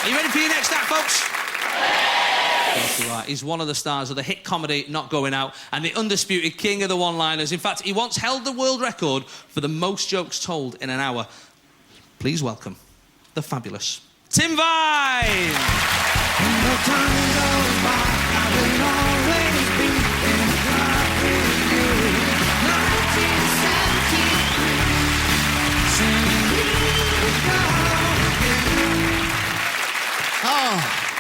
Are you ready for your next act, folks? Of course you are. He's one of the stars of the hit comedy Not Going Out and the undisputed king of the one-liners. In fact, he once held the world record for the most jokes told in an hour. Please welcome the fabulous Tim Vine! Oh,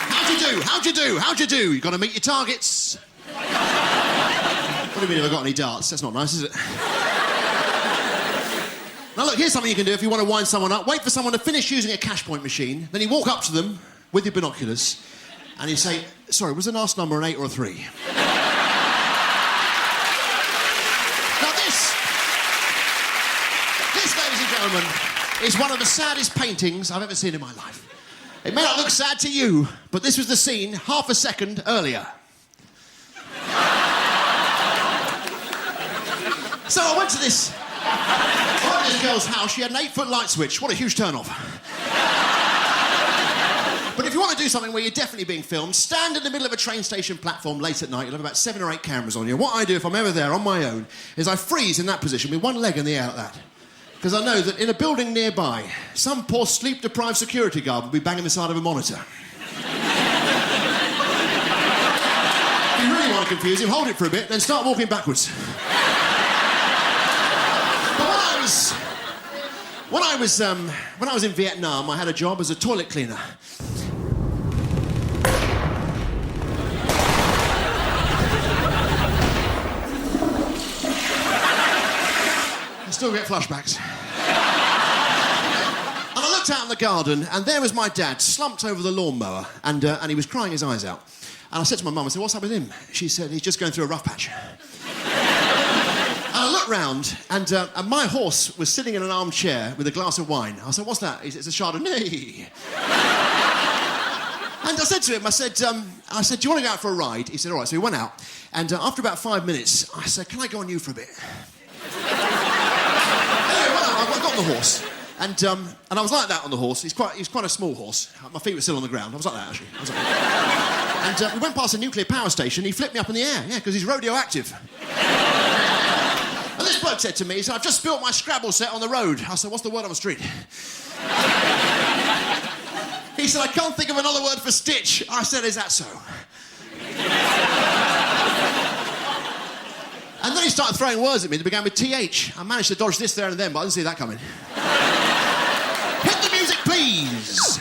how'd you do? You've got to meet your targets. What do you mean, have I got any darts? That's not nice, is it? Now, look, here's something you can do if you want to wind someone up. Wait for someone to finish using a cash point machine. Then you walk up to them with your binoculars and you say, sorry, was the last number an 8 or a 3? Now, this, ladies and gentlemen, is one of the saddest paintings I've ever seen in my life. It may not look sad to you, but this was the scene half a second earlier. So I went to this girl's house. She had an 8-foot light switch. What a huge turn-off. But if you want to do something where you're definitely being filmed, stand in the middle of a train station platform late at night. You'll have about 7 or 8 cameras on you. What I do if I'm ever there on my own is I freeze in that position with one leg in the air like that. Because I know that in a building nearby, some poor sleep-deprived security guard will be banging the side of a monitor. If you really want to confuse him, hold it for a bit, then start walking backwards. But when I was in Vietnam, I had a job as a toilet cleaner. I still get flashbacks. And I looked out in the garden, and there was my dad, slumped over the lawnmower, and he was crying his eyes out. And I said to my mum, I said, what's up with him? She said, he's just going through a rough patch. And I looked round, and my horse was sitting in an armchair with a glass of wine. I said, what's that? He said, it's a Chardonnay. And I said to him, I said, do you want to go out for a ride? He said, all right. So we went out, and after about 5 minutes, I said, can I go on you for a bit? I got on the horse, and I was like that on the horse. He's quite a small horse. My feet were still on the ground. I was like that, actually. And we went past a nuclear power station. He flipped me up in the air, yeah, because he's radioactive. And this bloke said to me, he said, I've just spilt my Scrabble set on the road. I said, what's the word on the street? He said, I can't think of another word for stitch. I said, is that so? And then he started throwing words at me that began with TH. I managed to dodge this, there, and then, but I didn't see that coming. Hit the music, please.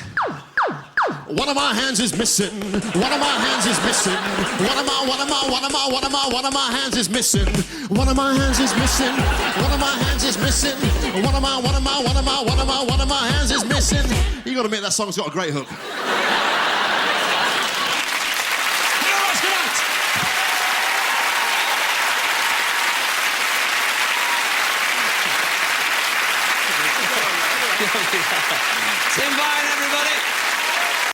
One of my hands is missing. One of my hands is missing. One of my hands is missing. One of my hands is missing. One of my hands is missing. One of my hands is missing. You got to admit that song's got a great hook. Tim Vine, everybody.